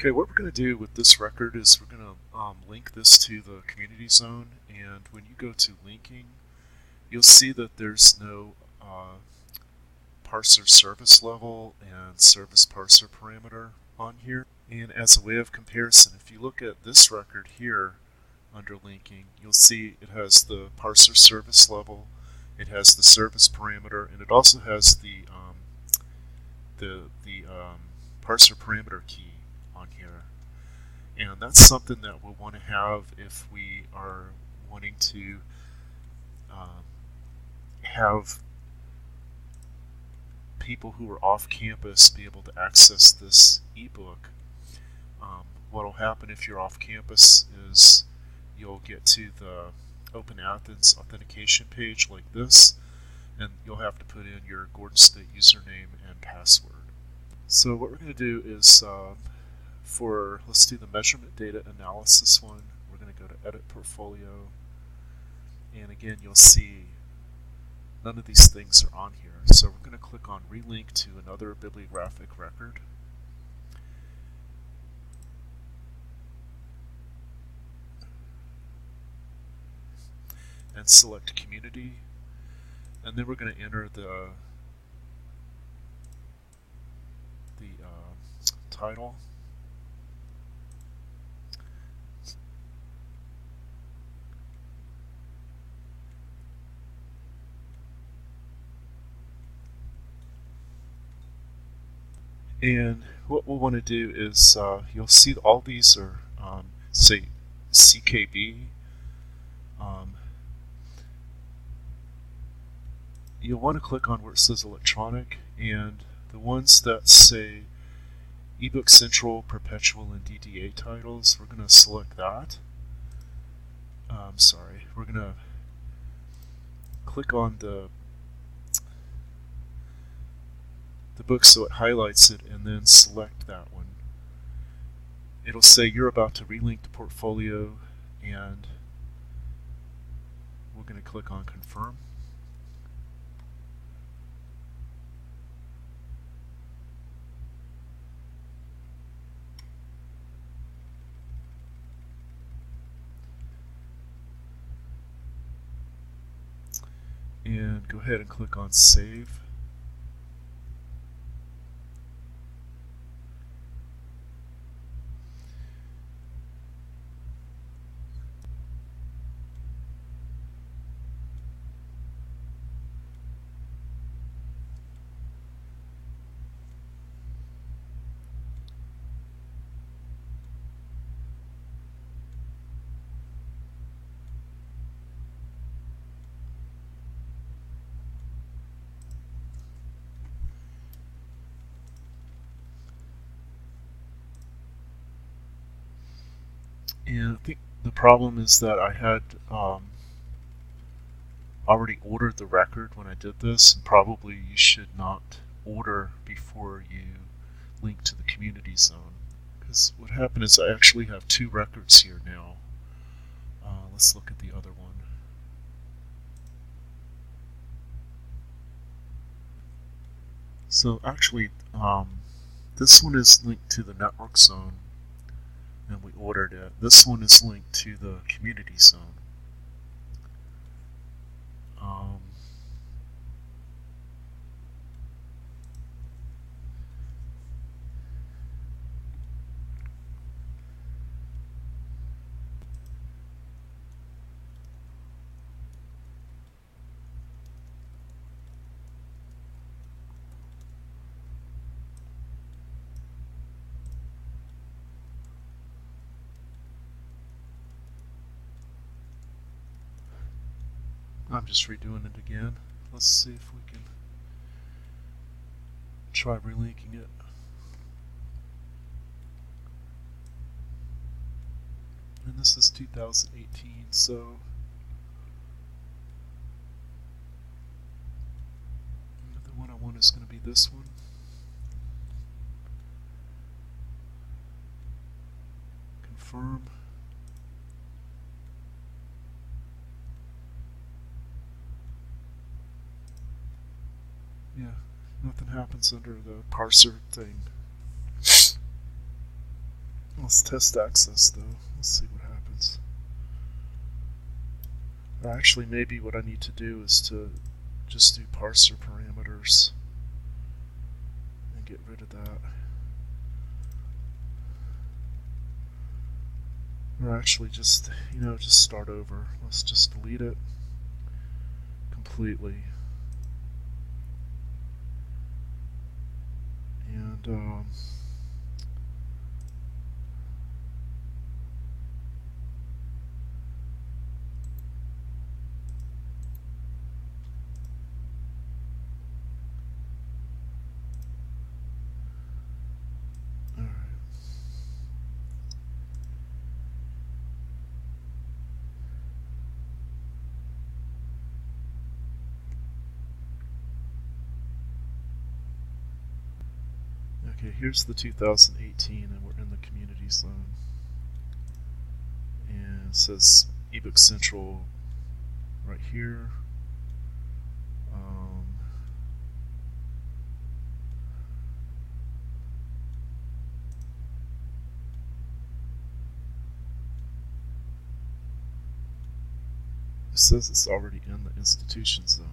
Okay, what we're going to do with this record is we're going to link this to the community zone, and when you go to linking, you'll see that there's no parser service level and service parser parameter on here. And as a way of comparison, if you look at this record here under linking, you'll see it has the parser service level, it has the service parameter, and it also has the parser parameter key on here. And that's something that we'll want to have if we are wanting to have people who are off campus be able to access this ebook. What will happen if you're off campus is you'll get to the Open Athens authentication page like this, and you'll have to put in your Gordon State username and password. So what we're going to do is let's do the measurement data analysis one. We're going to go to Edit Portfolio, and again you'll see none of these things are on here. So we're going to click on Relink to another bibliographic record. And select Community, and then we're going to enter the title. And what we'll want to do is you'll see all these are say CKB. You'll want to click on where it says electronic, and the ones that say eBook Central, Perpetual, and DDA titles, we're going to select that. We're going to click on the book so it highlights it, and then select that one. It'll say you're about to relink the portfolio, and we're going to click on Confirm. And go ahead and click on Save. And I think the problem is that I had already ordered the record when I did this, and probably you should not order before you link to the community zone. Because what happened is I actually have two records here now. Let's look at the other one. So actually, this one is linked to the network zone, and we ordered it. This one is linked to the community zone. I'm just redoing it again. Let's see if we can try relinking it. And this is 2018, so the one I want is going to be this one. Confirm. Yeah, nothing happens under the parser thing. Let's test access though. Let's see what happens. Or actually, maybe what I need to do is to just do parser parameters and get rid of that. Or actually just, just start over. Let's just delete it completely. And all right. Okay, here's the 2018, and we're in the community zone. And it says ebook central right here. It says it's already in the institution zone.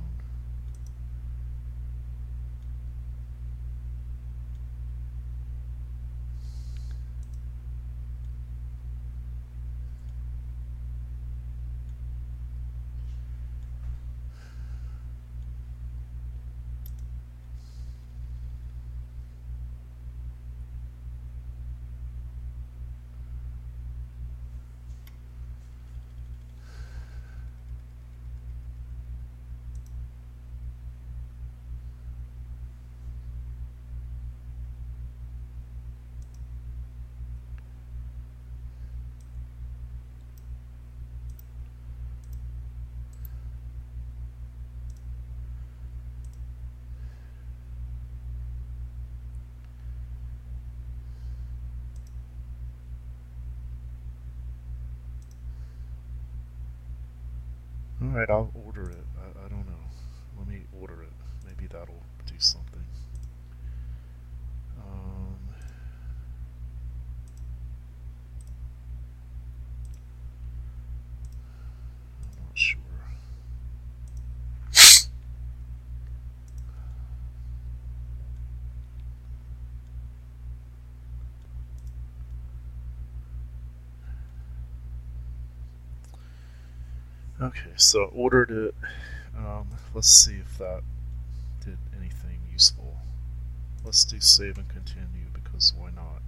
Alright, I'll order it. I don't know. Let me order it. Maybe that'll do something. I'm not sure. Okay, so ordered it. Let's see if that did anything useful. Let's do save and continue, because why not?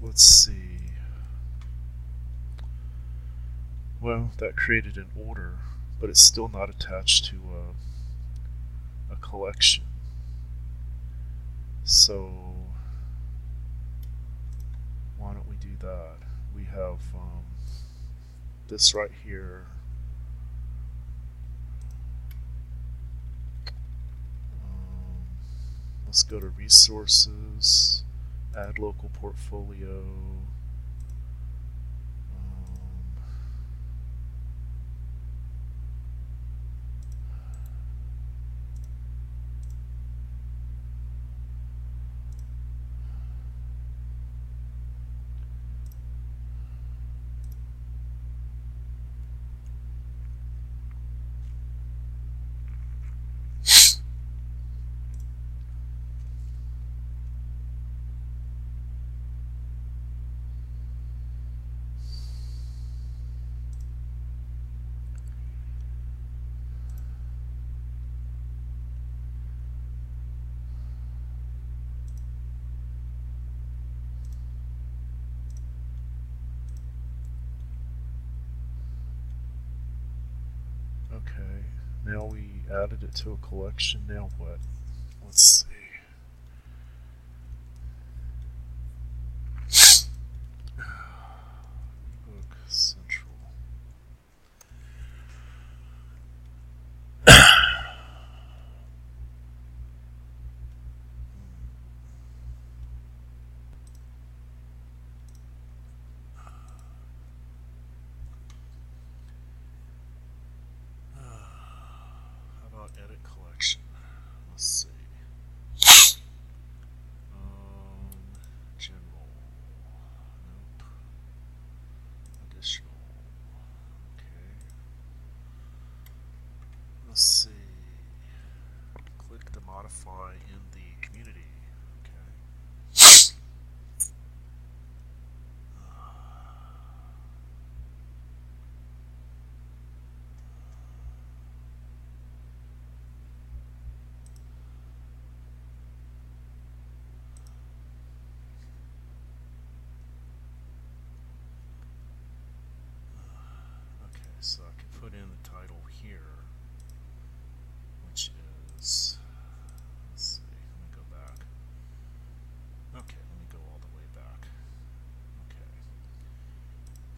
Let's see. Well, that created an order, but it's still not attached to a collection. So why don't we do that? We have this right here. Let's go to resources, add local portfolio. Okay, now we added it to a collection. Now what? Let's see. Ebook Central. How about edit collection? Let's see.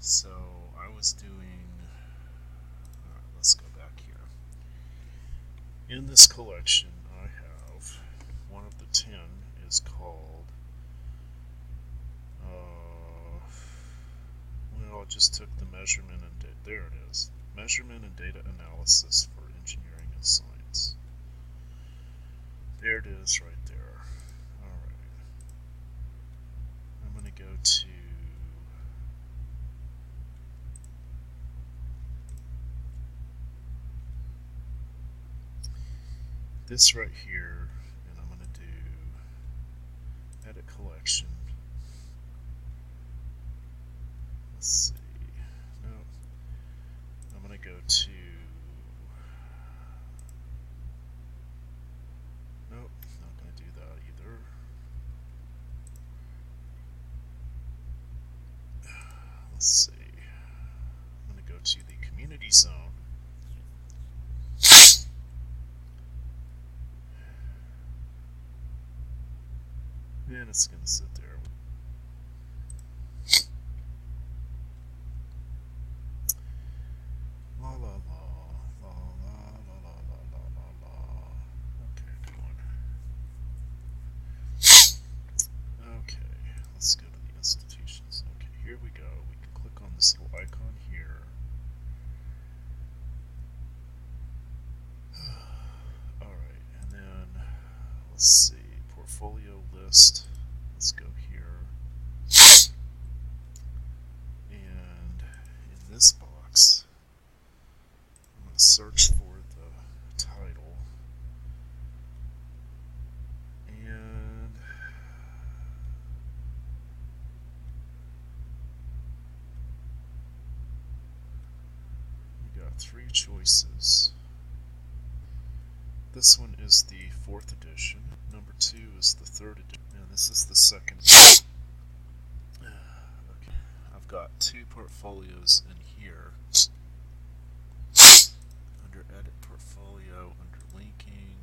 So I was doing, let's go back here. In this collection I have one of the 10 is called, well, I just took the measurement and there it is. Measurement and data analysis for engineering and science. There it is right there. Alright. I'm going to go to this right here, and I'm going to do edit collection. Let's see. No. I'm going to go to, nope, not going to do that either. Let's see. I'm going to go to the community zone. And it's going to sit there. La la la, la la la la la la la la. Okay, come on. Okay, let's go to the institutions. Okay, here we go. We can click on this little icon here. Alright, and then let's see, portfolio list. Let's go here. And in this box, I'm going to search for the title. And we got 3 choices. This one is the 4th edition. Number 2 is the 3rd edition. And this is the 2nd edition. Okay. I've got 2 portfolios in here. Under edit portfolio, under linking,